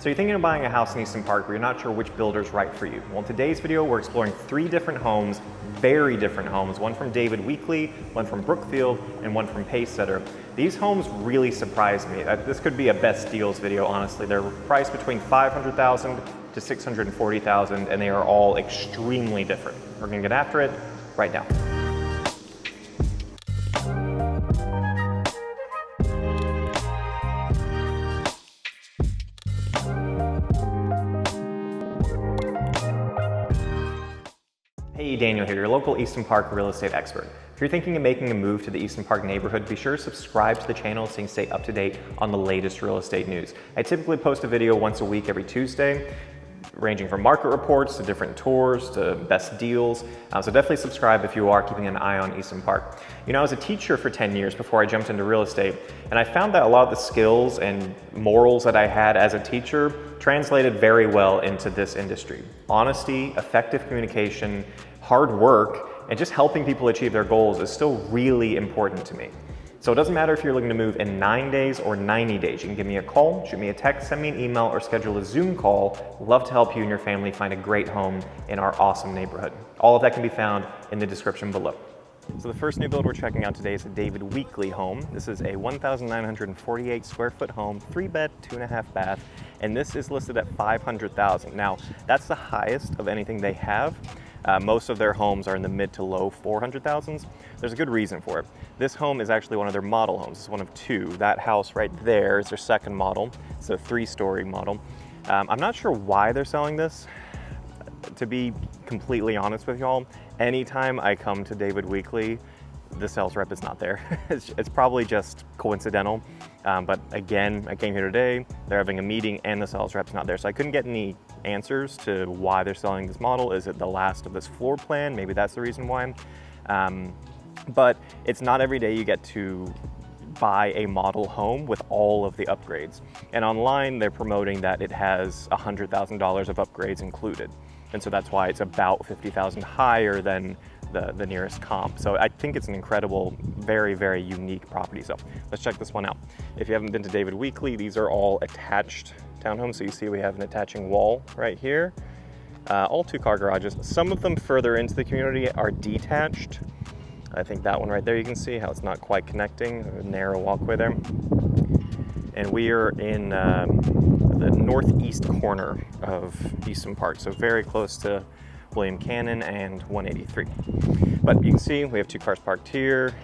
So you're thinking of buying a house in Easton Park, but you're not sure which builder is right for you. Well, in today's video, we're exploring 3 different homes, very different homes, one from David Weekley, one from Brookfield, and one from Pacesetter. These homes really surprised me. This could be a best deals video, honestly. They're priced between $500,000 to $640,000, and they are all extremely different. We're gonna get after it right now. Hey, Daniel here, your local Easton Park real estate expert. If you're thinking of making a move to the Easton Park neighborhood, be sure to subscribe to the channel so you can stay up to date on the latest real estate news. I typically post a video once a week every Tuesday, ranging from market reports to different tours to best deals. So definitely subscribe if you are keeping an eye on Easton Park. You know, I was a teacher for 10 years before I jumped into real estate, and I found that a lot of the skills and morals that I had as a teacher translated very well into this industry. Honesty, effective communication, hard work, and just helping people achieve their goals is still really important to me. So it doesn't matter if you're looking to move in 9 days or 90 days. You can give me a call, shoot me a text, send me an email, or schedule a Zoom call. Love to help you and your family find a great home in our awesome neighborhood. All of that can be found in the description below. So the first new build we're checking out today is a David Weekley home. This is a 1,948 square foot home, 3-bed, 2.5 bath, and this is listed at $500,000. Now, that's the highest of anything they have. Most of their homes are in the mid to low 400,000s. There's a good reason for it. This home is actually one of their model homes. It's one of 2. That house right there is their second model. It's a 3-story model. I'm not sure why they're selling this. To be completely honest with y'all, anytime I come to David Weekley, the sales rep is not there. It's probably just coincidental. But again, I came here today, they're having a meeting and the sales rep's not there. So I couldn't get any answers to why they're selling this model. Is it the last of this floor plan? Maybe that's the reason why. But it's not every day you get to buy a model home with all of the upgrades. And online, they're promoting that it has $100,000 of upgrades included. And so that's why it's about $50,000 higher than the nearest comp. So I think it's an incredible, very, very unique property. So let's check this one out. If you haven't been to David Weekley, these are all attached townhomes. So you see we have an attaching wall right here. All 2-car garages. Some of them further into the community are detached. I think that one right there, you can see how it's not quite connecting, a narrow walkway there. And we are in the northeast corner of Easton Park, so very close to William Cannon and 183. But you can see we have 2 cars parked here,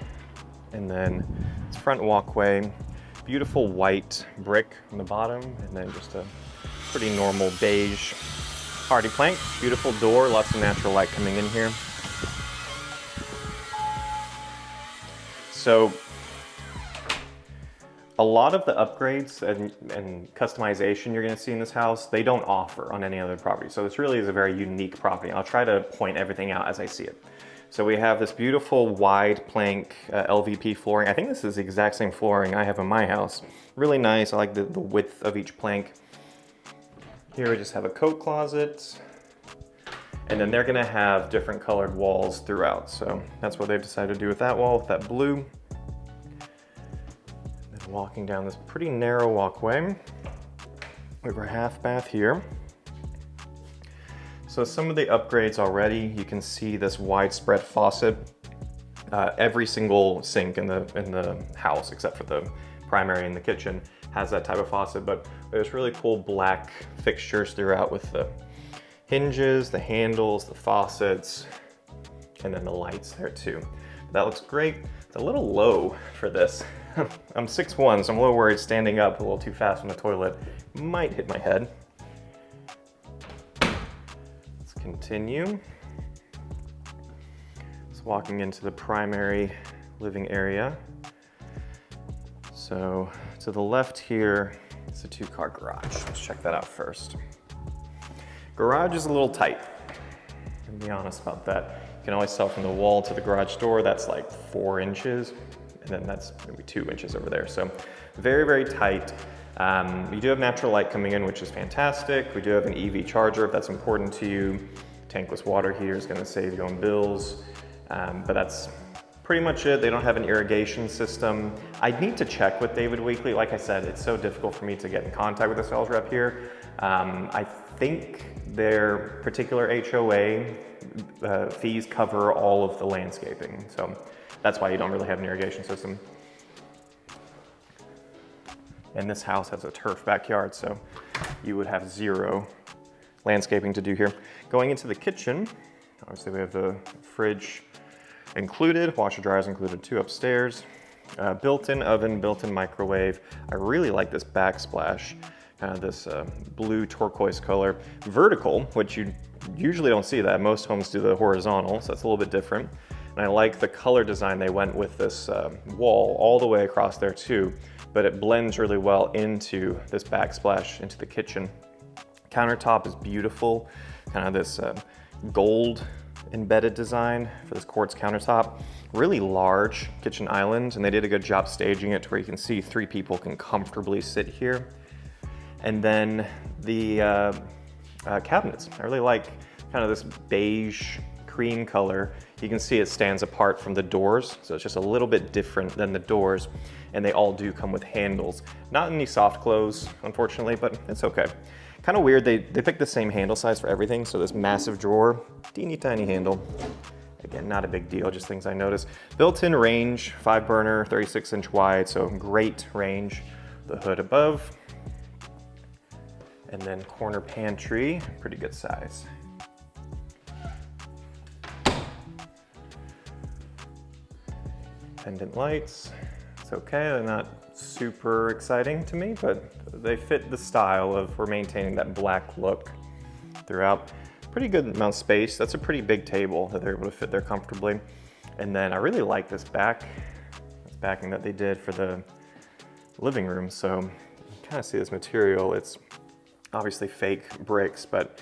and then it's front walkway, beautiful white brick on the bottom, and then just a pretty normal beige hardy plank. Beautiful door, lots of natural light coming in here. So a lot of the upgrades and customization you're gonna see in this house, they don't offer on any other property. So this really is a very unique property. I'll try to point everything out as I see it. So we have this beautiful wide plank LVP flooring. I think this is the exact same flooring I have in my house. Really nice, I like the width of each plank. Here we just have a coat closet. And then they're gonna have different colored walls throughout. So that's what they've decided to do with that wall, with that blue. And walking down this pretty narrow walkway. We have our half bath here. So some of the upgrades already, you can see this widespread faucet. Every single sink in the house, except for the primary in the kitchen, has that type of faucet, but there's really cool black fixtures throughout with the hinges, the handles, the faucets, and then the lights there too. That looks great. It's a little low for this. I'm 6'1", so I'm a little worried standing up a little too fast from the toilet might hit my head. Let's continue. Just walking into the primary living area. So to the left here, it's a 2-car garage. Let's check that out first. Garage is a little tight, to be honest about that. You can always tell from the wall to the garage door, that's like 4 inches, and then that's maybe 2 inches over there. So very, very tight. We do have natural light coming in, which is fantastic. We do have an EV charger if that's important to you. Tankless water here is gonna save you on bills, but that's pretty much it. They don't have an irrigation system. I need to check with David Weekley. Like I said, it's so difficult for me to get in contact with the sales rep here. I think their particular HOA fees cover all of the landscaping, so that's why you don't really have an irrigation system. And this house has a turf backyard, so you would have zero landscaping to do here. Going into the kitchen, obviously we have the fridge included, washer dryers included, 2 upstairs, built-in oven, built-in microwave. I really like this backsplash, kind of this blue turquoise color. Vertical, which you usually don't see that. Most homes do the horizontal, so that's a little bit different. And I like the color design they went with this wall all the way across there too, but it blends really well into this backsplash into the kitchen. Countertop is beautiful, kind of this gold embedded design for this quartz countertop. Really large kitchen island, and they did a good job staging it to where you can see 3 people can comfortably sit here. And then the cabinets. I really like kind of this beige cream color. You can see it stands apart from the doors, so it's just a little bit different than the doors, and they all do come with handles. Not any soft close, unfortunately, but it's okay. Kind of weird, they picked the same handle size for everything, so this massive drawer, teeny tiny handle. Again, not a big deal, just things I noticed. Built-in range, 5 burner, 36-inch wide, so great range. The hood above. And then corner pantry, pretty good size. Pendant lights, it's okay, they're not super exciting to me, but they fit the style of we're maintaining that black look throughout. Pretty good amount of space. That's a pretty big table that they're able to fit there comfortably. And then I really like this backing that they did for the living room. So you kind of see this material. It's obviously fake bricks, but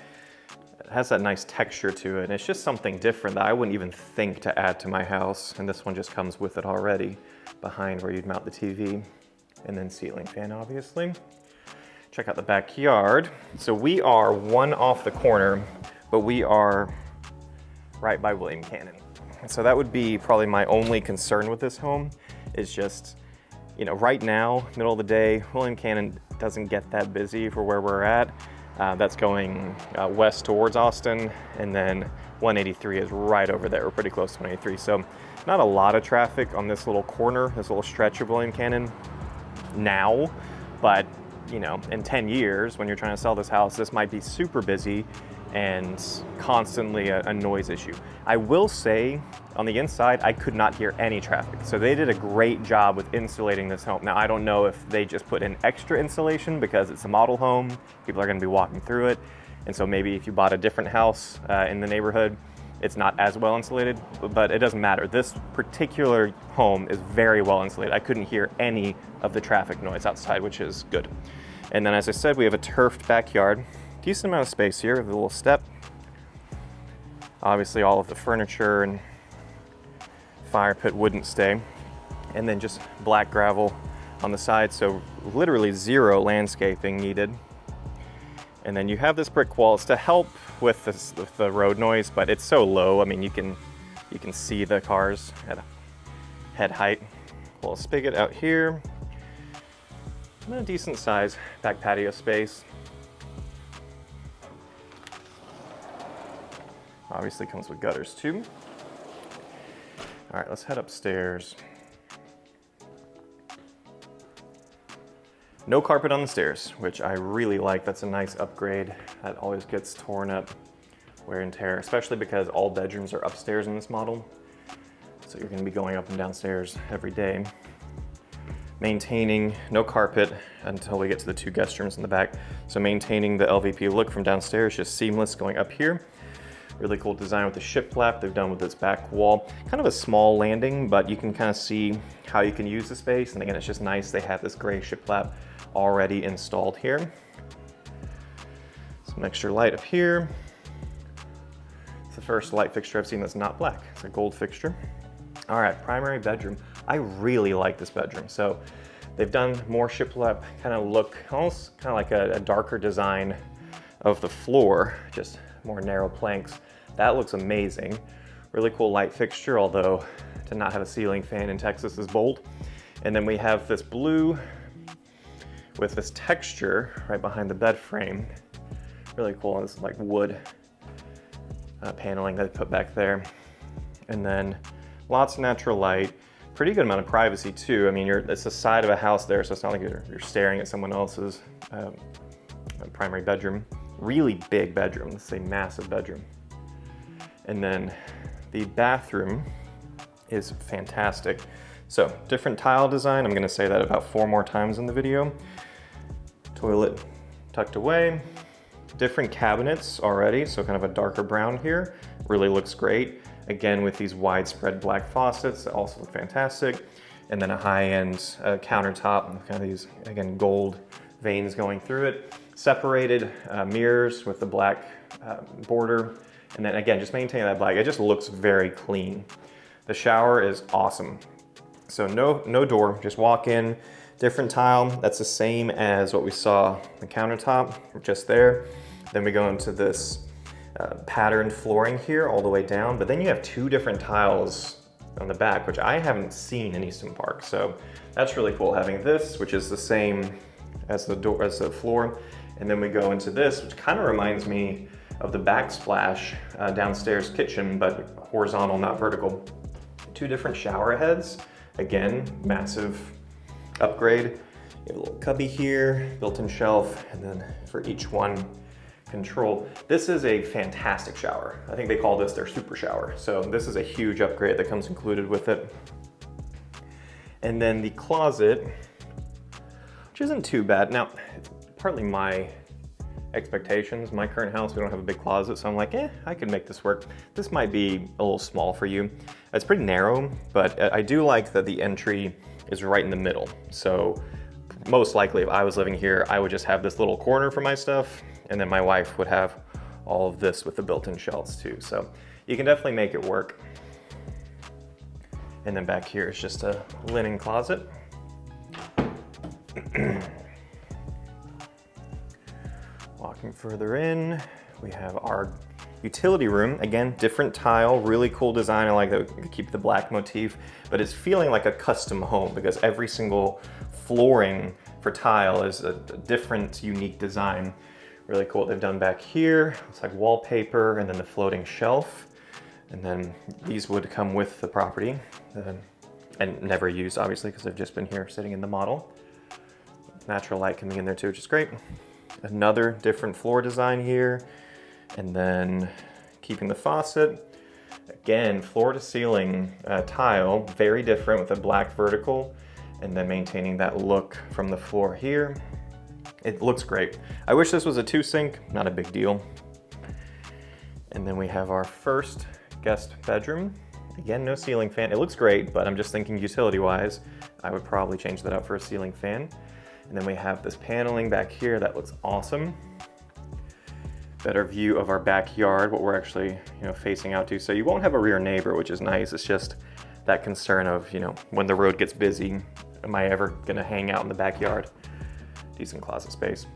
it has that nice texture to it. And it's just something different that I wouldn't even think to add to my house. And this one just comes with it already behind where you'd mount the TV. And then ceiling fan, obviously. Check out the backyard. So we are one off the corner, but we are right by William Cannon. So that would be probably my only concern with this home is just, you know, right now, middle of the day, William Cannon doesn't get that busy for where we're at. That's going west towards Austin, and then 183 is right over there. We're pretty close to 183. So not a lot of traffic on this little corner, this little stretch of William Cannon now, but you know, in 10 years, when you're trying to sell this house, this might be super busy and constantly a noise issue. I will say, on the inside, I could not hear any traffic. So they did a great job with insulating this home. Now, I don't know if they just put in extra insulation because it's a model home, people are gonna be walking through it. And so maybe if you bought a different house in the neighborhood, it's not as well insulated, but it doesn't matter. This particular home is very well insulated. I couldn't hear any of the traffic noise outside, which is good. And then, as I said, we have a turfed backyard. Decent amount of space here with a little step. Obviously, all of the furniture and fire pit wouldn't stay. And then just black gravel on the side, so literally zero landscaping needed. And then you have this brick wall. It's to help with the road noise, but it's so low. I mean, you can see the cars at head height. A little spigot out here. And a decent size back patio space. Obviously comes with gutters too. All right, let's head upstairs. No carpet on the stairs, which I really like. That's a nice upgrade. That always gets torn up, wear and tear, especially because all bedrooms are upstairs in this model. So you're gonna be going up and downstairs every day. Maintaining no carpet until we get to the 2 guest rooms in the back. So maintaining the LVP look from downstairs, just seamless going up here. Really cool design with the shiplap they've done with this back wall. Kind of a small landing, but you can kind of see how you can use the space. And again, it's just nice they have this gray shiplap already installed here. Some extra light up here. It's the first light fixture I've seen that's not black. It's a gold fixture. All right, primary bedroom. I really like this bedroom. So they've done more shiplap kind of look, almost kind of like a darker design of the floor, just more narrow planks. That looks amazing. Really cool light fixture, although to not have a ceiling fan in Texas is bold. And then we have this blue with this texture right behind the bed frame. Really cool. This is like wood paneling that they put back there. And then lots of natural light. Pretty good amount of privacy too. I mean, it's the side of a house there, so it's not like you're staring at someone else's primary bedroom. Really big bedroom. This is a massive bedroom. And then the bathroom is fantastic. So different tile design. I'm gonna say that about 4 more times in the video. Toilet tucked away. Different cabinets already, so kind of a darker brown here. Really looks great. Again, with these widespread black faucets that also look fantastic. And then a high-end countertop with kind of these, again, gold veins going through it. Separated mirrors with the black border. And then again, just maintaining that black. It just looks very clean. The shower is awesome. So no door, just walk in. Different tile, that's the same as what we saw the countertop, just there. Then we go into this patterned flooring here all the way down, but then you have 2 different tiles on the back, which I haven't seen in Easton Park. So that's really cool, having this, which is the same as the door, as the floor. And then we go into this, which kind of reminds me of the backsplash downstairs kitchen, but horizontal, not vertical. 2 different shower heads. Again, massive upgrade. You have a little cubby here, built-in shelf, and then for each one, control. This is a fantastic shower. I think they call this their super shower. So this is a huge upgrade that comes included with it. And then the closet, which isn't too bad. Now, it's partly my expectations. My current house, we don't have a big closet, so I'm like, I could make this work. This might be a little small for you. It's pretty narrow, but I do like that the entry is right in the middle. So most likely if I was living here, I would just have this little corner for my stuff, and then my wife would have all of this with the built-in shelves too. So you can definitely make it work. And then back here is just a linen closet. Walking further in, we have our utility room. Again, different tile, really cool design. I like that we keep the black motif, but it's feeling like a custom home because every single flooring for tile is a different, unique design. Really cool what they've done back here. It's like wallpaper and then the floating shelf. And then these would come with the property and never used, obviously, because they've just been here sitting in the model. Natural light coming in there too, which is great. Another different floor design here. And then keeping the faucet. Again, floor to ceiling tile, very different with a black vertical, and then maintaining that look from the floor here. It looks great. I wish this was a 2-sink, not a big deal. And then we have our first guest bedroom. Again, no ceiling fan. It looks great, but I'm just thinking utility-wise, I would probably change that out for a ceiling fan. And then we have this paneling back here that looks awesome. Better view of our backyard, what we're actually, facing out to. So you won't have a rear neighbor, which is nice. It's just that concern of, when the road gets busy, am I ever gonna hang out in the backyard? Decent closet space.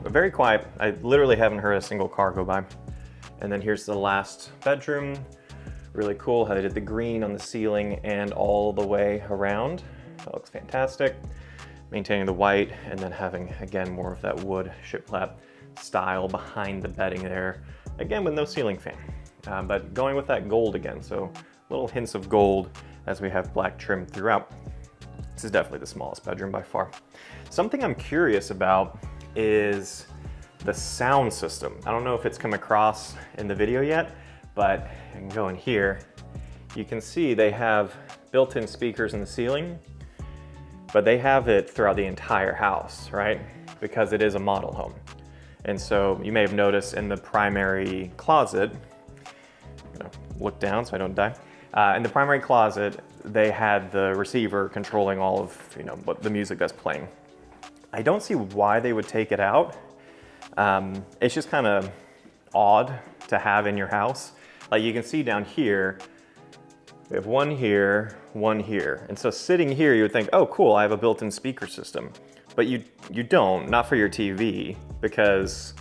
But very quiet. I literally haven't heard a single car go by. And then here's the last bedroom. Really cool how they did the green on the ceiling and all the way around. That looks fantastic. Maintaining the white and then having, again, more of that wood shiplap style behind the bedding there. Again, with no ceiling fan, but going with that gold again. So little hints of gold as we have black trim throughout. This is definitely the smallest bedroom by far. Something I'm curious about is the sound system. I don't know if it's come across in the video yet, but I can go in here. You can see they have built-in speakers in the ceiling, but they have it throughout the entire house, right? Because it is a model home. And so you may have noticed in the primary closet, I'm gonna look down so I don't die. In the primary closet, they had the receiver controlling all of what the music that's playing. I don't see why they would take it out. It's just kind of odd to have in your house. Like you can see down here, we have one here, one here. And so sitting here, you would think, oh cool, I have a built-in speaker system. But you don't, not for your TV, because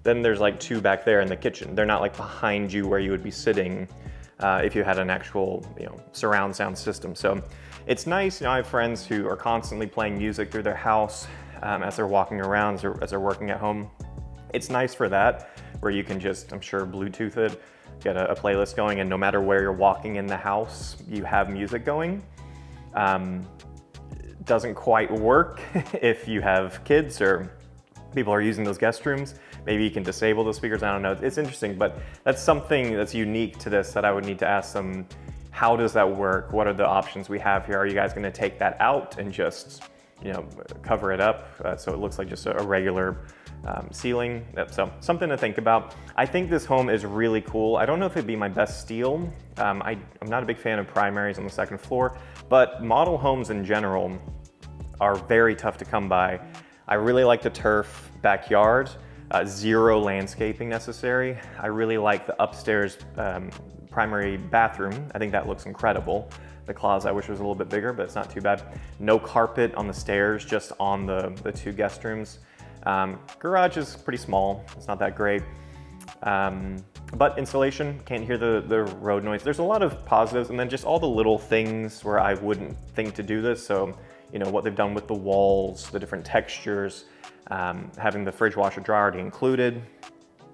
then there's like 2 back there in the kitchen. They're not like behind you where you would be sitting if you had an actual surround sound system. So it's nice. I have friends who are constantly playing music through their house as they're walking around, as they're working at home. It's nice for that, where you can just, I'm sure, Bluetooth it, get a playlist going, and no matter where you're walking in the house, you have music going. Doesn't quite work if you have kids or people are using those guest rooms. Maybe you can disable the speakers, I don't know. It's interesting, but that's something that's unique to this that I would need to ask them, how does that work? What are the options we have here? Are you guys gonna take that out and just, you know, cover it up so it looks like just a regular ceiling? So something to think about. I think this home is really cool. I don't know if it'd be my best steal. I'm not a big fan of primaries on the second floor, but model homes in general are very tough to come by. I really like the turf backyard, zero landscaping necessary. I really like the upstairs primary bathroom. I think that looks incredible. The closet I wish was a little bit bigger, but it's not too bad. No carpet on the stairs, just on the two guest rooms. Garage is pretty small, it's not that great. But insulation, can't hear the road noise. There's a lot of positives, and then just all the little things where I wouldn't think to do this. So, you know, what they've done with the walls, the different textures, having the fridge washer dryer already included,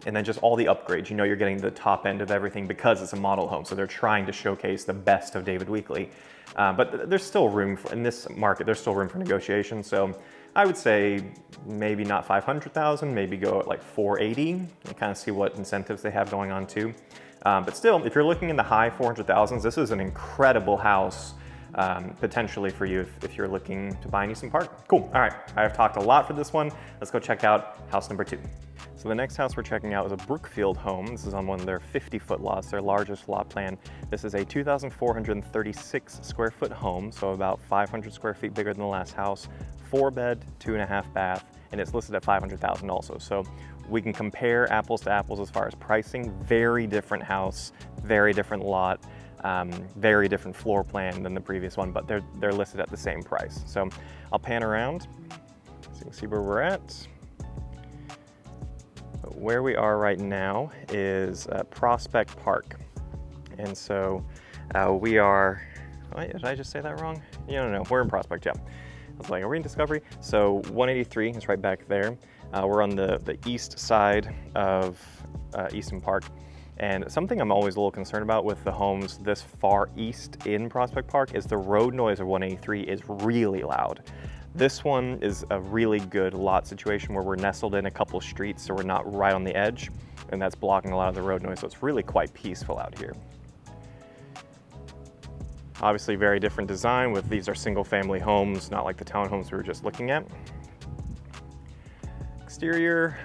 and then just all the upgrades. You know, you're getting the top end of everything because it's a model home. So they're trying to showcase the best of David Weekley. But there's still room for, in this market, there's still room for negotiation. So I would say maybe not 500,000, maybe go at like 480 and kind of see what incentives they have going on too. But still, if you're looking in the high 400,000s, this is an incredible house potentially for you if you're looking to buy an Easton Park. Cool, all right, I've talked a lot for this one. Let's go check out house number 2. So the next house we're checking out is a Brookfield home. This is on one of their 50-foot lots, their largest lot plan. This is a 2,436 square foot home, so about 500 square feet bigger than the last house, 4-bed, 2.5 bath, and it's listed at 500,000 also. So we can compare apples to apples as far as pricing. Very different house, very different lot, very different floor plan than the previous one, but they're listed at the same price. So I'll pan around so you can see where we're at. Where we are right now is Prospect Park. And so we are, did I just say that wrong? No, we're in Prospect, yeah. I was like, are we in Discovery? So 183 is right back there. We're on the east side of Easton Park. And something I'm always a little concerned about with the homes this far east in Prospect Park is the road noise of 183 is really loud. This one is a really good lot situation where we're nestled in a couple streets, so we're not right on the edge, and that's blocking a lot of the road noise, so it's really quite peaceful out here. Obviously very different design with these are single family homes, not like the townhomes we were just looking at. Exterior,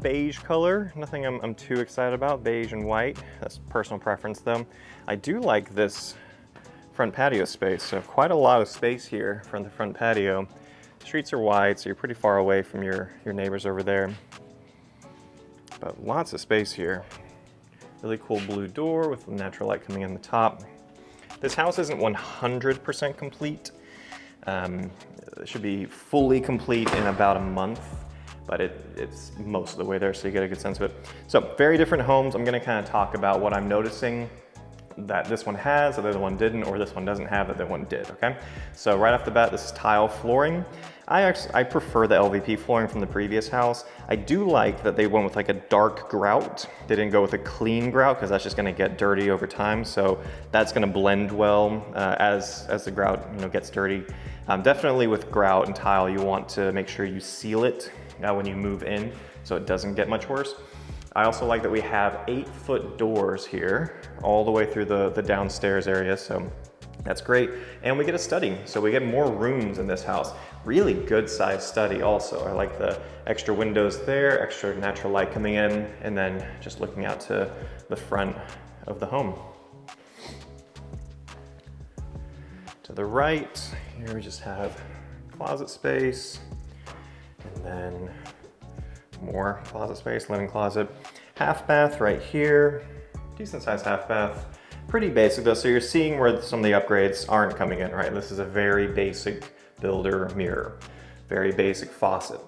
beige color, nothing I'm too excited about, beige and white. That's personal preference though. I do like this front patio space, so quite a lot of space here from the front patio. Streets are wide, so you're pretty far away from your neighbors over there. But lots of space here. Really cool blue door with natural light coming in the top. This house isn't 100% complete. It should be fully complete in about a month, but it's most of the way there, so you get a good sense of it. So very different homes. I'm gonna kind of talk about what I'm noticing that this one has, that the other one didn't, or this one doesn't have, that the one did, okay? So right off the bat, this is tile flooring. I prefer the LVP flooring from the previous house. I do like that they went with like a dark grout. They didn't go with a clean grout because that's just gonna get dirty over time. So that's gonna blend well as the grout gets dirty. Definitely with grout and tile, you want to make sure you seal it when you move in so it doesn't get much worse. I also like that we have 8-foot doors here all the way through the downstairs area, so that's great. And we get a study, so we get more rooms in this house. Really good sized study also. I like the extra windows there, extra natural light coming in, and then just looking out to the front of the home. To the right, here we just have closet space, and then more closet space, living closet. Half bath right here, decent sized half bath. Pretty basic though, so you're seeing where some of the upgrades aren't coming in, right? This is a very basic builder mirror, very basic faucet.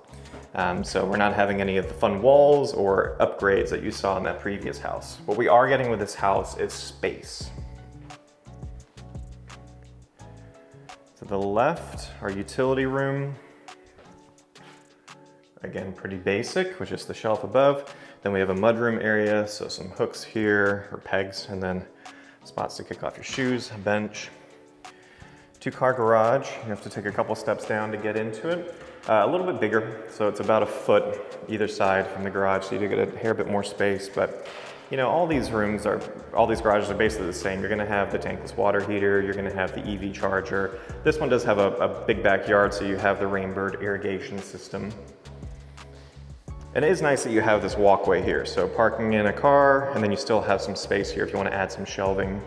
So we're not having any of the fun walls or upgrades that you saw in that previous house. What we are getting with this house is space. To the left, our utility room. again, pretty basic, with just the shelf above. Then we have a mudroom area, so some hooks here, or pegs, and then spots to kick off your shoes, a bench. 2-car garage. You have to take a couple steps down to get into it. A little bit bigger, so it's about a foot either side from the garage, so you do get a hair bit more space, but you know, all these garages are basically the same. You're gonna have the tankless water heater, you're gonna have the EV charger. This one does have a big backyard, so you have the Rainbird irrigation system. And it is nice that you have this walkway here. So parking in a car, and then you still have some space here if you wanna add some shelving.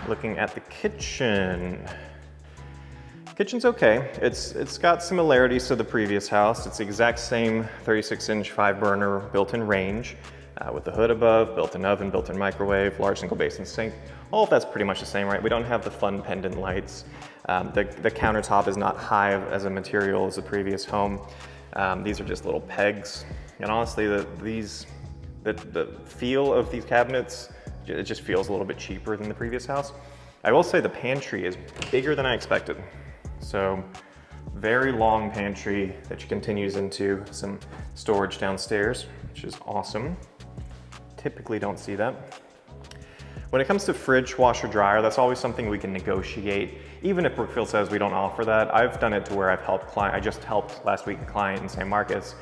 Looking at the kitchen. Kitchen's okay. It's got similarities to the previous house. It's the exact same 36-inch 5-burner built-in range with the hood above, built-in oven, built-in microwave, large single basin sink. All of that's pretty much the same, right? We don't have the fun pendant lights. The countertop is not high as a material as the previous home. These are just little pegs. And honestly, the feel of these cabinets, it just feels a little bit cheaper than the previous house. I will say the pantry is bigger than I expected. So very long pantry that continues into some storage downstairs, which is awesome. Typically don't see that. When it comes to fridge, washer, dryer, that's always something we can negotiate. Even if Brookfield says we don't offer that, I've done it to where I've helped I just helped last week a client in San Marcos.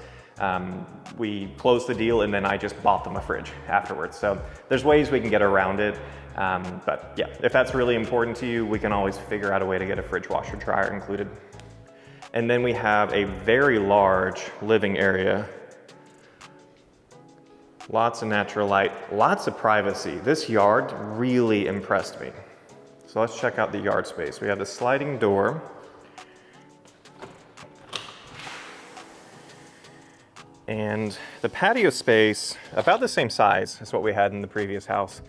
We closed the deal and then I just bought them a fridge afterwards. So there's ways we can get around it. But yeah, if that's really important to you, we can always figure out a way to get a fridge, washer, dryer included. And then we have a very large living area. Lots of natural light, lots of privacy. This yard really impressed me. So let's check out the yard space. We have the sliding door. And the patio space, about the same size as what we had in the previous house.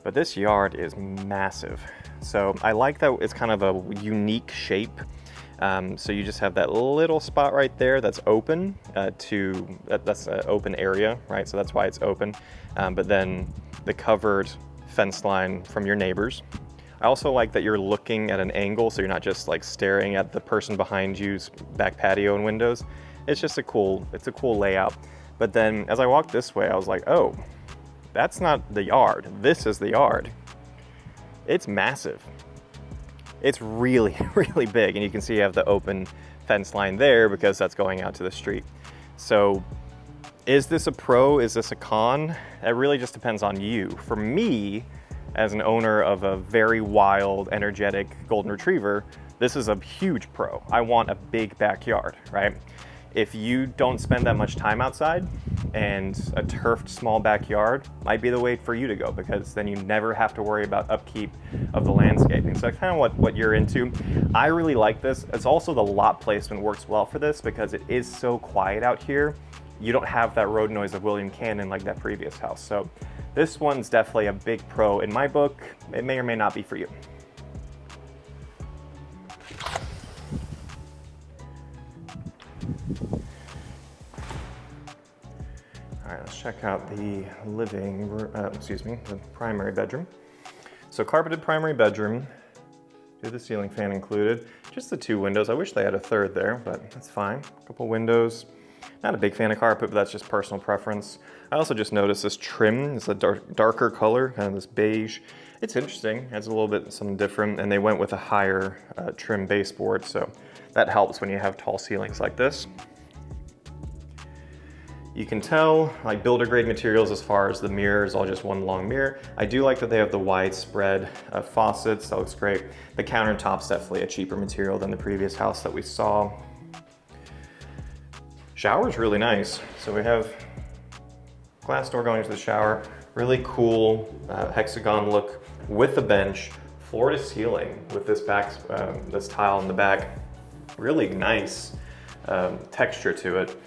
But this yard is massive. So I like that it's kind of a unique shape. So you just have that little spot right there that's open that's an open area, right? So that's why it's open. But then the covered fence line from your neighbors. I also like that you're looking at an angle, so you're not just like staring at the person behind you's back patio and windows. It's just a cool layout. But then as I walked this way, I was like, oh, that's not the yard. This is the yard. It's massive. It's really, really big. And you can see you have the open fence line there because that's going out to the street. So is this a pro? Is this a con? It really just depends on you. For me, as an owner of a very wild, energetic golden retriever, this is a huge pro. I want a big backyard, right? If you don't spend that much time outside, and a turfed small backyard might be the way for you to go, because then you never have to worry about upkeep of the landscaping. So that's kind of what you're into. I really like this. It's also the lot placement works well for this because it is so quiet out here. You don't have that road noise of William Cannon like that previous house. So this one's definitely a big pro in my book. It may or may not be for you. All right, let's check out the the primary bedroom. So carpeted primary bedroom, do the ceiling fan included. Just the 2 windows. I wish they had a third there, but that's fine. A couple windows. Not a big fan of carpet, but that's just personal preference. I also just noticed this trim is a darker color, kind of this beige. It's interesting, adds a little bit something different, and they went with a higher trim baseboard, so that helps when you have tall ceilings like this. You can tell, like builder grade materials as far as the mirror is all just one long mirror. I do like that they have the widespread faucets, that looks great. The countertop's definitely a cheaper material than the previous house that we saw. Shower's really nice. So we have glass door going to the shower, really cool hexagon look with the bench, floor to ceiling with this this tile in the back. Really nice texture to it.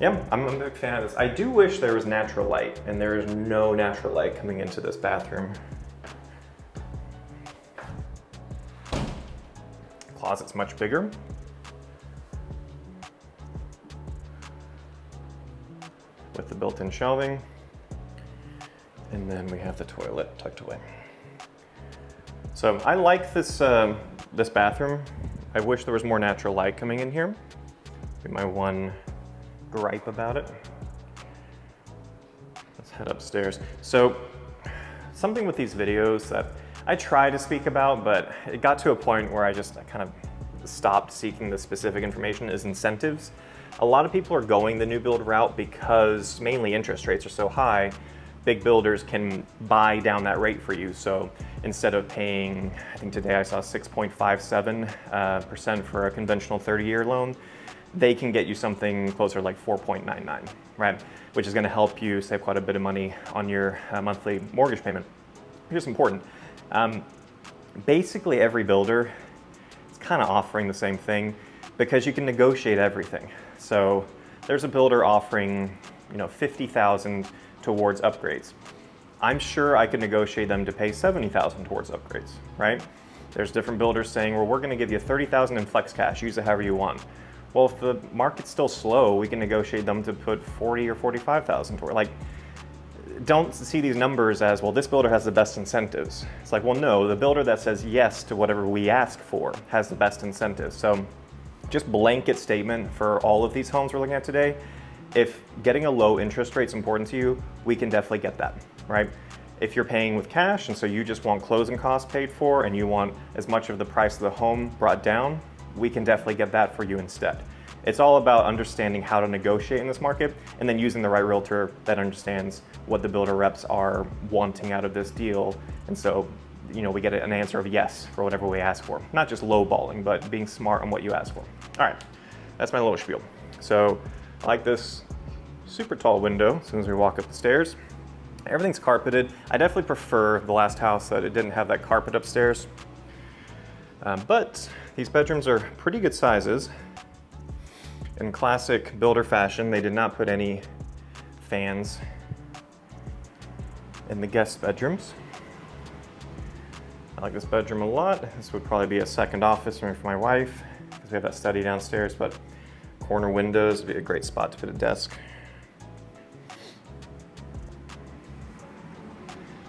Yeah, I'm a big fan of this. I do wish there was natural light, and there is no natural light coming into this bathroom. Closet's much bigger. With the built-in shelving. And then we have the toilet tucked away. So I like this this bathroom, I wish there was more natural light coming in here. Be my one gripe about it. Let's head upstairs. So something with these videos that I try to speak about, but it got to a point where I kind of stopped seeking the specific information, is incentives. A lot of people are going the new build route because mainly interest rates are so high, big builders can buy down that rate for you. So instead of paying, I think today I saw 6.57% for a conventional 30-year loan, they can get you something closer like 4.99, right? Which is gonna help you save quite a bit of money on your monthly mortgage payment. Here's important. Basically every builder is kind of offering the same thing because you can negotiate everything. So there's a builder offering, $50,000 towards upgrades. I'm sure I could negotiate them to pay $70,000 towards upgrades, right? There's different builders saying, well, we're gonna give you $30,000 in flex cash, use it however you want. Well, if the market's still slow, we can negotiate them to put $40,000 or $45,000 toward. Like, don't see these numbers as, well, this builder has the best incentives. It's like, well, no, the builder that says yes to whatever we ask for has the best incentives. So just blanket statement for all of these homes we're looking at today, if getting a low interest rate is important to you, we can definitely get that, right? If you're paying with cash and so you just want closing costs paid for and you want as much of the price of the home brought down, we can definitely get that for you instead. It's all about understanding how to negotiate in this market and then using the right realtor that understands what the builder reps are wanting out of this deal. And so, we get an answer of yes for whatever we ask for. Not just lowballing, but being smart on what you ask for. All right, that's my little spiel. So I like this super tall window as soon as we walk up the stairs. Everything's carpeted. I definitely prefer the last house that it didn't have that carpet upstairs. But these bedrooms are pretty good sizes. In classic builder fashion, they did not put any fans in the guest bedrooms. I like this bedroom a lot. This would probably be a second office room for my wife because we have that study downstairs, but corner windows would be a great spot to put a desk.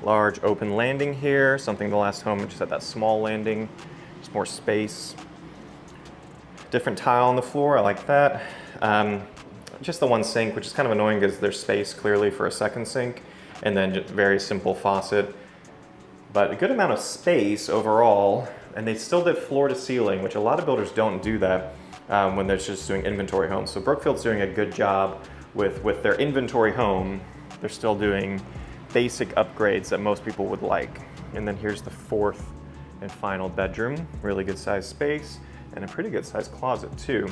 Large open landing here, something the last home just had that small landing, just more space. Different tile on the floor, I like that. Just the one sink, which is kind of annoying because there's space clearly for a second sink, and then just very simple faucet. But a good amount of space overall, and they still did floor to ceiling, which a lot of builders don't do that when they're just doing inventory homes. So Brookfield's doing a good job with their inventory home. They're still doing basic upgrades that most people would like. And then here's the fourth and final bedroom, really good sized space, and a pretty good sized closet too.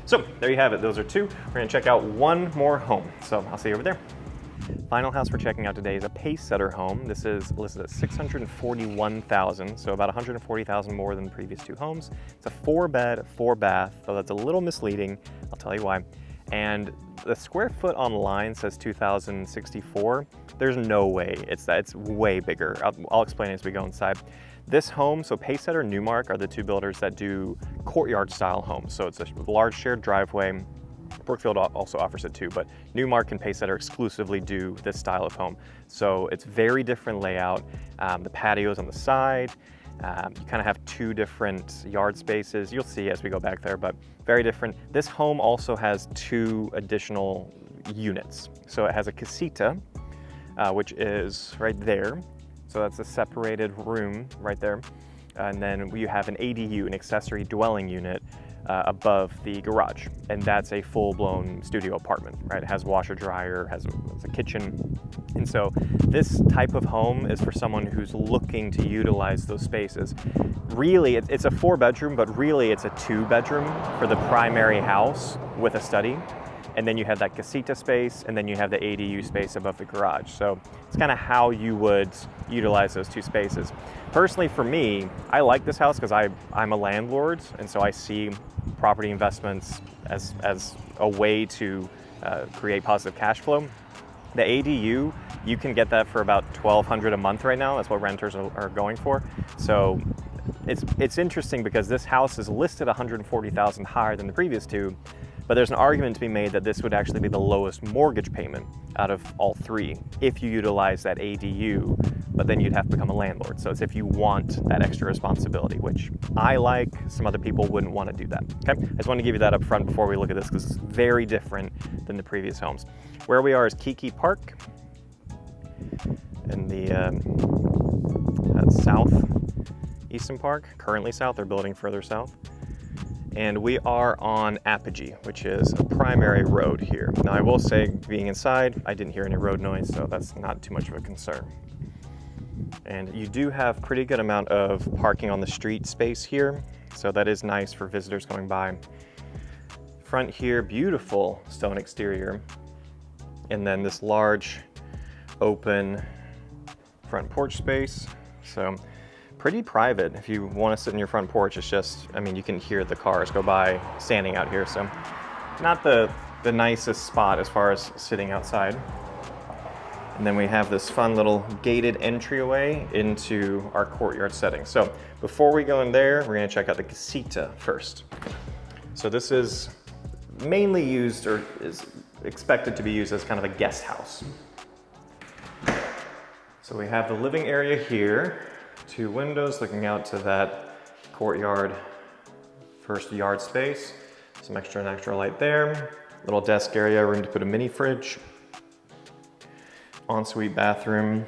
So there you have it, those are two. We're gonna check out one more home. So I'll see you over there. Final house we're checking out today is a Pacesetter home. This is listed at $641,000, so about $140,000 more than the previous two homes. It's a 4-bed, 4-bath, so that's a little misleading. I'll tell you why. And the square foot online says 2,064. There's no way it's that. It's way bigger. I'll explain it as we go inside. This home, so Pacesetter and Newmark are the two builders that do courtyard style homes. So it's a large shared driveway. Brookfield also offers it too, but Newmark and Pacesetter exclusively do this style of home. So it's very different layout. The patio's on the side. You kind of have two different yard spaces. You'll see as we go back there, but very different. This home also has two additional units. So it has a casita, which is right there. So that's a separated room right there. And then you have an ADU, an accessory dwelling unit, above the garage. And that's a full-blown studio apartment, right? It has washer, dryer, has a kitchen. And so this type of home is for someone who's looking to utilize those spaces. Really, it's a 4-bedroom, but really it's a 2-bedroom for the primary house with a study. And then you have that casita space, and then you have the ADU space above the garage. So it's kind of how you would utilize those two spaces. Personally, for me, I like this house because I'm a landlord, and so I see property investments as a way to create positive cash flow. The ADU, you can get that for about $1,200 a month right now. That's what renters are going for. So it's interesting because this house is listed $140,000 higher than the previous two, But there's an argument to be made that this would actually be the lowest mortgage payment out of all three if you utilize that ADU, but then you'd have to become a landlord. So it's if you want that extra responsibility, which I like. Some other people wouldn't want to do that. Okay, I just want to give you that up front before we look at this because it's very different than the previous homes. Where we are is Kiki Park in the South Easton Park, currently south. They're building further south. And we are on Apogee, which is a primary road here. Now I will say, being inside, I didn't hear any road noise, so that's not too much of a concern. And you do have pretty good amount of parking on the street space here, so that is nice for visitors going by. Front here, beautiful stone exterior. And then this large open front porch space. So pretty private. If you want to sit in your front porch, it's just, I mean, you can hear the cars go by standing out here. So not the nicest spot as far as sitting outside. And then we have this fun little gated entryway into our courtyard setting. So before we go in there, we're gonna check out the Casita first. So this is mainly used, or is expected to be used as kind of a guest house. So we have the living area here, 2 windows looking out to that courtyard, first yard space. Some extra light there. Little desk area, room to put a mini fridge. Ensuite bathroom.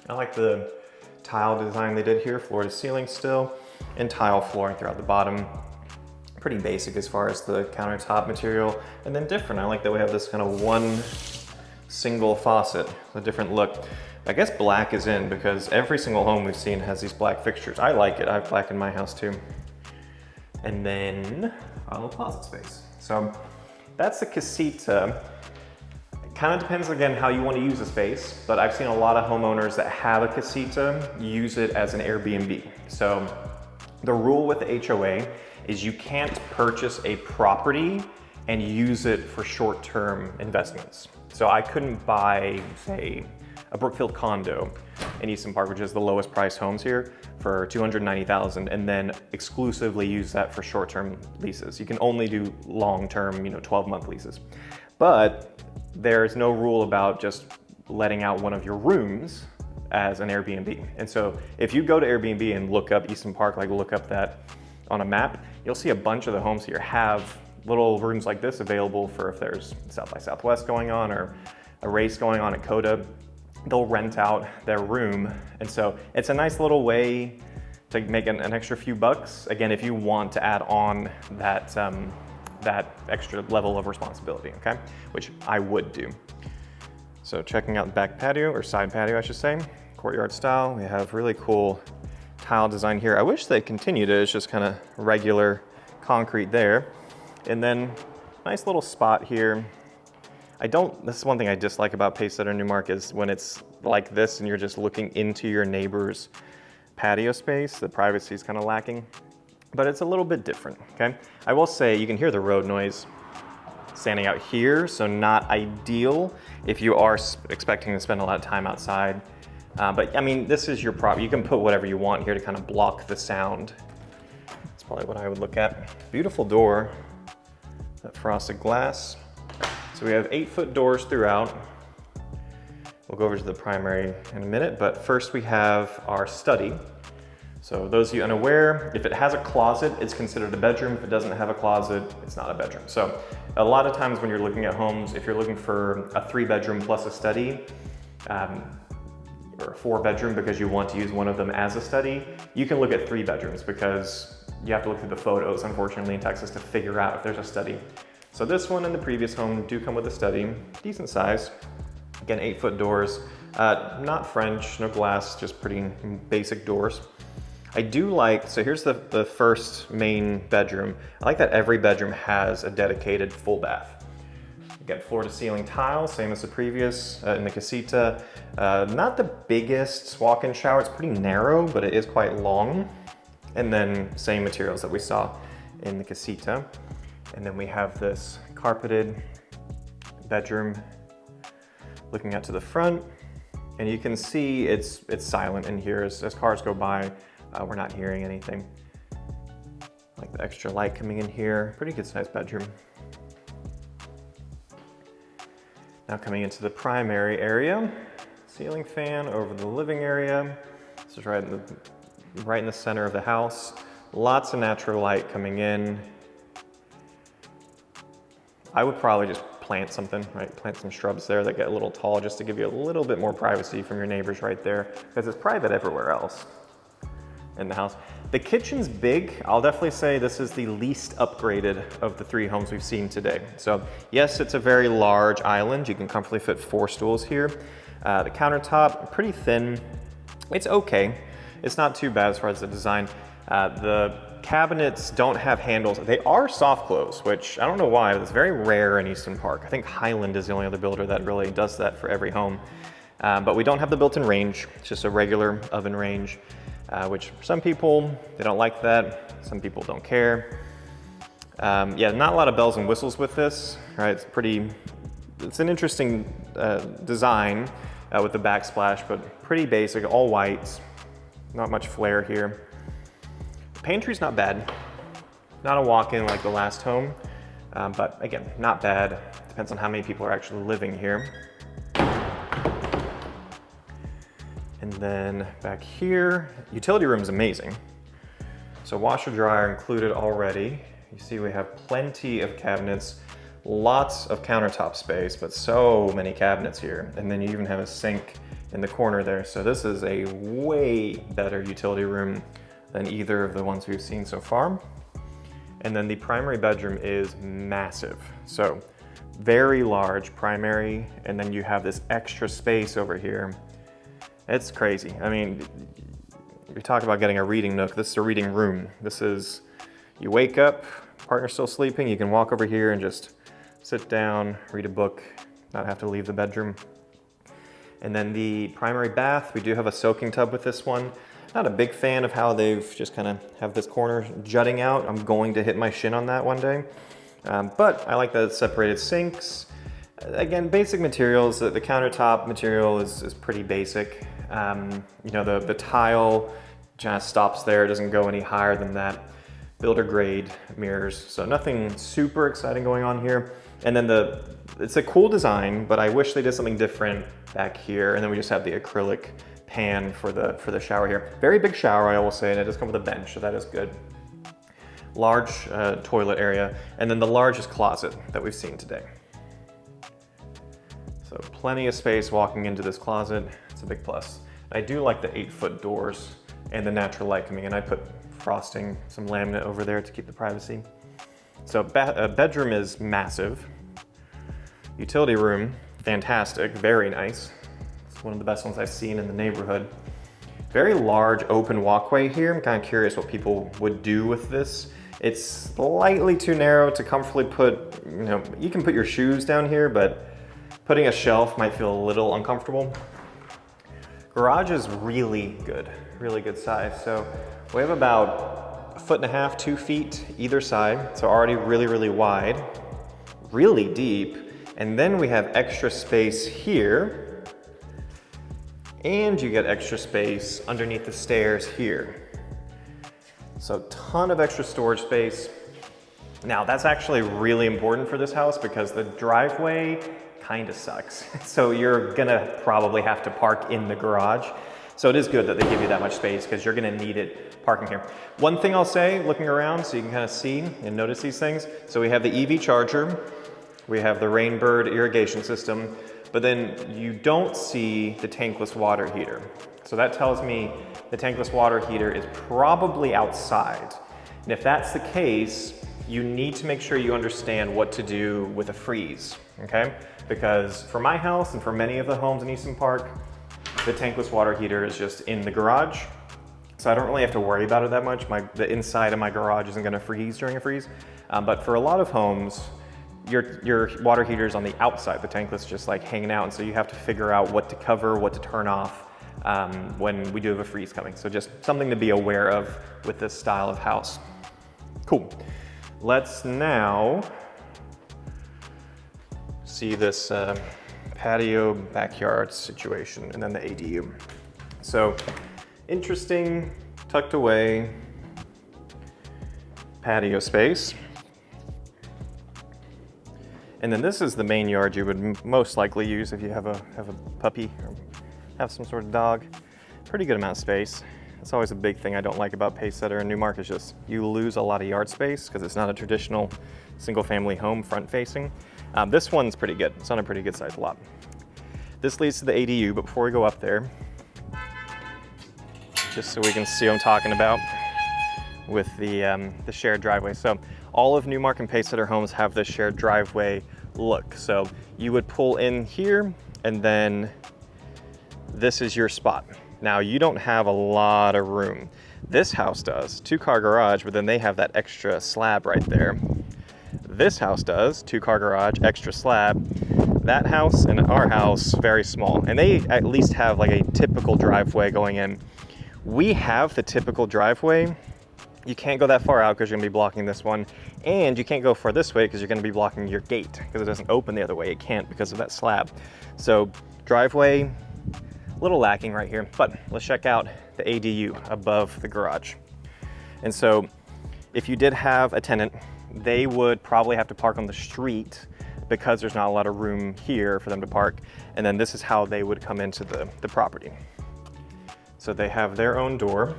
I like the tile design they did here, floor to ceiling still, and tile flooring throughout the bottom. Pretty basic as far as the countertop material, and then different. I like that we have this kind of one single faucet, a different look. I guess black is in because every single home we've seen has these black fixtures. I like it. I have black in my house too. And then our little closet space. So that's the Casita. It kind of depends again how you want to use the space, but I've seen a lot of homeowners that have a Casita use it as an Airbnb. So the rule with the HOA is you can't purchase a property and use it for short-term investments. So I couldn't buy, say, a Brookfield condo in Easton Park, which is the lowest priced homes here, for $290,000, and then exclusively use that for short-term leases. You can only do long-term, 12-month leases. But there's no rule about just letting out one of your rooms as an Airbnb. And so if you go to Airbnb and look up Easton Park, like look up that on a map, you'll see a bunch of the homes here have little rooms like this available for if there's South by Southwest going on or a race going on at COTA. They'll rent out their room. And so it's a nice little way to make an extra few bucks. Again, if you want to add on that, that extra level of responsibility, okay? Which I would do. So checking out the back patio, or side patio, I should say, courtyard style. We have really cool tile design here. I wish they continued it. It's just kind of regular concrete there. And then nice little spot here. This is one thing I dislike about Pacesetter Newmark is when it's like this and you're just looking into your neighbor's patio space, the privacy is kind of lacking, but it's a little bit different, okay? I will say you can hear the road noise standing out here, so not ideal if you are expecting to spend a lot of time outside. But I mean, this is your property. You can put whatever you want here to kind of block the sound. That's probably what I would look at. Beautiful door, that frosted glass. So we have 8-foot doors throughout. We'll go over to the primary in a minute, but first we have our study. So those of you unaware, if it has a closet, it's considered a bedroom. If it doesn't have a closet, it's not a bedroom. So a lot of times when you're looking at homes, if you're looking for a 3-bedroom plus a study, or a 4-bedroom because you want to use one of them as a study, you can look at 3 bedrooms because you have to look through the photos, unfortunately, in Texas to figure out if there's a study. So this one and the previous home do come with a study, decent size. Again, 8-foot doors, not French, no glass, just pretty basic doors. I do like, so here's the first main bedroom. I like that every bedroom has a dedicated full bath. You get floor to ceiling tile, same as the previous in the Casita. Not the biggest walk-in shower, it's pretty narrow, but it is quite long. And then same materials that we saw in the Casita. And then we have this carpeted bedroom looking out to the front. And you can see it's silent in here as cars go by. We're not hearing anything. Like the extra light coming in here. Pretty good sized bedroom. Now coming into the primary area, ceiling fan over the living area. This is right in the center of the house. Lots of natural light coming in. I would probably just plant something, right? Plant some shrubs there that get a little tall just to give you a little bit more privacy from your neighbors right there, because it's private everywhere else in the house. The kitchen's big. I'll definitely say this is the least upgraded of the 3 homes we've seen today. So yes, it's a very large island. You can comfortably fit 4 stools here. The countertop, pretty thin. It's okay. It's not too bad as far as the design. The cabinets don't have handles. They are soft close, which I don't know why, but it's very rare in Easton Park. I think Highland is the only other builder that really does that for every home. But we don't have the built-in range. It's just a regular oven range, which for some people, they don't like that. Some people don't care. Yeah, not a lot of bells and whistles with this, right? It's an interesting design with the backsplash, but pretty basic, all white. Not much flair here. Pantry's not bad. Not a walk-in like the last home, but again, not bad. Depends on how many people are actually living here. And then back here, utility room is amazing. So washer dryer included already. You see we have plenty of cabinets, lots of countertop space, but so many cabinets here. And then you even have a sink in the corner there. So this is a way better utility room than either of the ones we've seen so far. And then the primary bedroom is massive. So very large primary, and then you have this extra space over here. It's crazy. I mean, you talk about getting a reading nook. This is a reading room. This is, you wake up, partner's still sleeping, you can walk over here and just sit down, read a book, not have to leave the bedroom. And then the primary bath, we do have a soaking tub with this one. Not a big fan of how they've just kind of have this corner jutting out. I'm going to hit my shin on that one day. But I like that it's separated sinks. Again, basic materials. The countertop material is pretty basic. You know, the tile just stops there. It doesn't go any higher than that. Builder grade mirrors. So nothing super exciting going on here. And then it's a cool design, but I wish they did something different back here. And then we just have the acrylic pan for the shower here. Very big shower, I will say, and it does come with a bench, so that is good. Large toilet area, and then the largest closet that we've seen today. So plenty of space walking into this closet. It's a big plus. I do like the 8-foot doors and the natural light coming in. I put frosting, some laminate over there to keep the privacy. So bedroom is massive. Utility room, fantastic, very nice. One of the best ones I've seen in the neighborhood. Very large open walkway here. I'm kind of curious what people would do with this. It's slightly too narrow to comfortably put, you know, you can put your shoes down here, but putting a shelf might feel a little uncomfortable. Garage is really good size. So we have about 1.5 feet, 2 feet either side. So already really wide, really deep. And then we have extra space here. And you get extra space underneath the stairs here. So ton of extra storage space. Now that's actually really important for this house because the driveway kind of sucks. So you're gonna probably have to park in the garage. So it is good that they give you that much space because you're gonna need it parking here. One thing I'll say, looking around so you can kind of see and notice these things. So we have the EV charger, we have the Rainbird irrigation system, but then you don't see the tankless water heater. So that tells me the tankless water heater is probably outside. And if that's the case, you need to make sure you understand what to do with a freeze, okay? Because for my house and for many of the homes in Easton Park, the tankless water heater is just in the garage. So I don't really have to worry about it that much. The inside of my garage isn't gonna freeze during a freeze. But for a lot of homes, your water heater is on the outside, the tankless just like hanging out, and so you have to figure out what to cover, what to turn off when we do have a freeze coming. So just something to be aware of with this style of house. Cool. Let's now see this patio backyard situation and then the ADU. So interesting, tucked away patio space. And then this is the main yard you would most likely use if you have a puppy or have some sort of dog. Pretty good amount of space. That's always a big thing I don't like about Pacesetter and Newmark is just you lose a lot of yard space because it's not a traditional single family home front facing. This one's pretty good. It's on a pretty good sized lot. This leads to the ADU, but before we go up there, just so we can see what I'm talking about with the shared driveway. So all of Newmark and Pacesetter homes have this shared driveway look. So you would pull in here and then this is your spot. Now you don't have a lot of room. This house does, 2-car garage, but then they have that extra slab right there. This house does, 2-car garage, extra slab. That house and our house, very small. And they at least have like a typical driveway going in. We have the typical driveway. You can't go that far out because you're gonna be blocking this one. And you can't go far this way because you're gonna be blocking your gate because it doesn't open the other way. It can't because of that slab. So driveway, a little lacking right here, but let's check out the ADU above the garage. And so if you did have a tenant, they would probably have to park on the street because there's not a lot of room here for them to park. And then this is how they would come into the property. So they have their own door.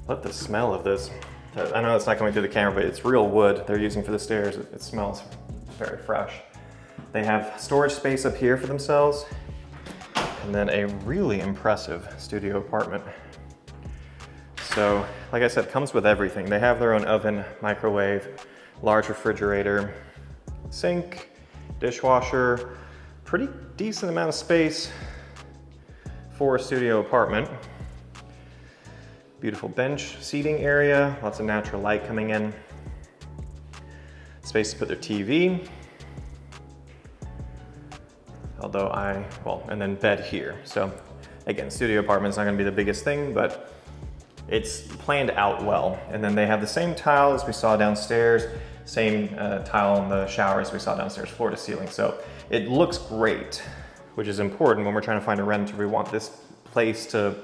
Love the smell of this. I know it's not coming through the camera, but it's real wood they're using for the stairs. It smells very fresh. They have storage space up here for themselves, and then a really impressive studio apartment. So, like I said, comes with everything. They have their own oven, microwave, large refrigerator, sink, dishwasher, pretty decent amount of space for a studio apartment. Beautiful bench seating area, lots of natural light coming in. Space to put their TV. Although and then bed here. So again, studio apartment's not gonna be the biggest thing, but it's planned out well. And then they have the same tile as we saw downstairs, same tile in the shower as we saw downstairs, floor to ceiling. So it looks great, which is important when we're trying to find a renter. We want this place to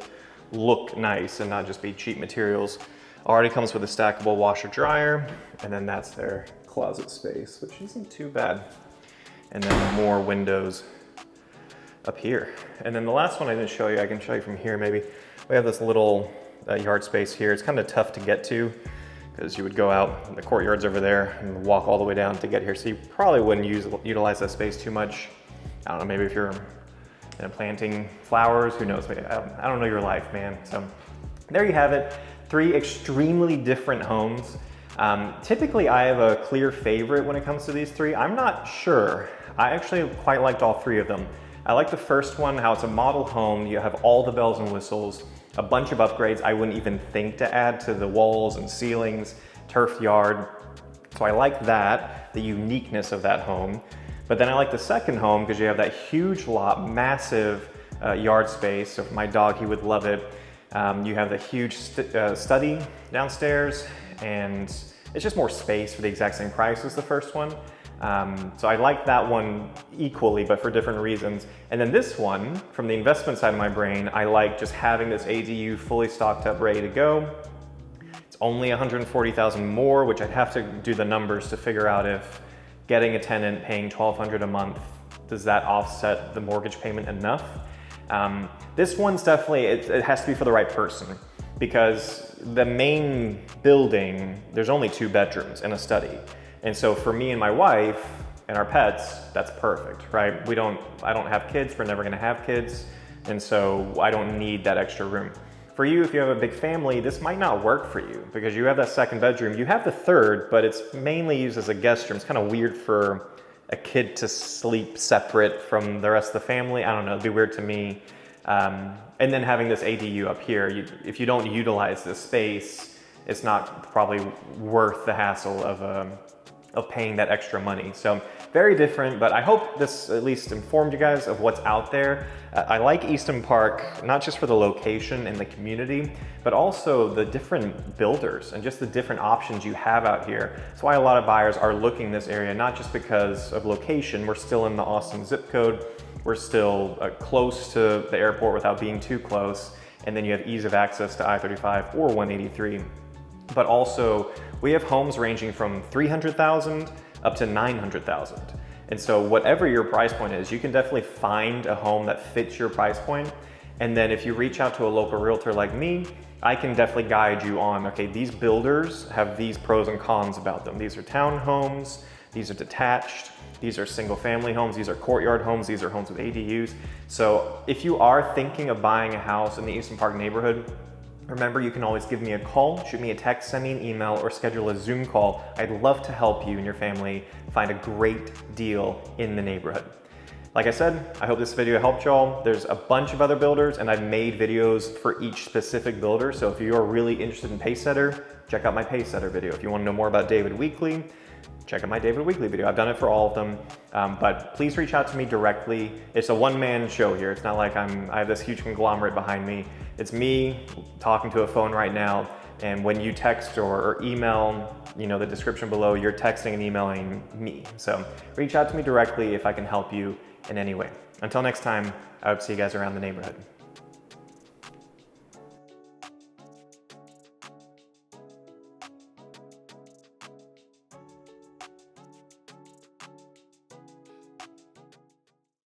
look nice and not just be cheap materials. Already comes with a stackable washer dryer, and then that's their closet space, which isn't too bad. And then more windows up here. And then the last one I didn't show you, I can show you from here maybe. We have this little yard space here. It's kind of tough to get to because you would go out and the courtyard's over there and walk all the way down to get here. So you probably wouldn't utilize that space too much. I don't know, maybe if you're planting flowers, who knows? I don't know your life, man. So there you have it. 3 extremely different homes. Typically I have a clear favorite when it comes to these 3. I'm not sure. I actually quite liked all 3 of them. I like the first one, how it's a model home. You have all the bells and whistles, a bunch of upgrades I wouldn't even think to add to the walls and ceilings, turf yard. So I like that, the uniqueness of that home. But then I like the second home because you have that huge lot, massive yard space. So for my dog, he would love it. You have the huge study downstairs, and it's just more space for the exact same price as the first one. So I like that one equally, but for different reasons. And then this one, from the investment side of my brain, I like just having this ADU fully stocked up, ready to go. It's only $140,000 more, which I'd have to do the numbers to figure out if getting a tenant paying $1,200 a month, does that offset the mortgage payment enough? This one's definitely, it has to be for the right person, because the main building, there's only 2 bedrooms and a study. And so for me and my wife and our pets, that's perfect, right? I don't have kids, we're never gonna have kids. And so I don't need that extra room. For you, if you have a big family, this might not work for you because you have that 2nd bedroom. You have the 3rd, but it's mainly used as a guest room. It's kind of weird for a kid to sleep separate from the rest of the family. I don't know, it'd be weird to me. And then having this ADU up here, if you don't utilize this space, it's not probably worth the hassle of paying that extra money. So very different, but I hope this at least informed you guys of what's out there. I like Easton Park, not just for the location and the community, but also the different builders and just the different options you have out here. That's why a lot of buyers are looking this area, not just because of location. We're still in the Austin zip code, we're still close to the airport without being too close. And then you have ease of access to I-35 or 183. But also, we have homes ranging from 300,000 up to 900,000. And so whatever your price point is, you can definitely find a home that fits your price point. And then if you reach out to a local realtor like me, I can definitely guide you on, okay, these builders have these pros and cons about them. These are townhomes, these are detached, these are single family homes, these are courtyard homes, these are homes with ADUs. So if you are thinking of buying a house in the Easton Park neighborhood, remember, you can always give me a call, shoot me a text, send me an email, or schedule a Zoom call. I'd love to help you and your family find a great deal in the neighborhood. Like I said, I hope this video helped y'all. There's a bunch of other builders, and I've made videos for each specific builder. So if you are really interested in Pacesetter, check out my Pacesetter video. If you want to know more about David Weekley, check out my David Weekley video. I've done it for all of them, but please reach out to me directly. It's a one-man show here. It's not like I have this huge conglomerate behind me. It's me talking to a phone right now, and when you text or email, the description below, you're texting and emailing me. So reach out to me directly if I can help you in any way. Until next time, I hope to see you guys around the neighborhood.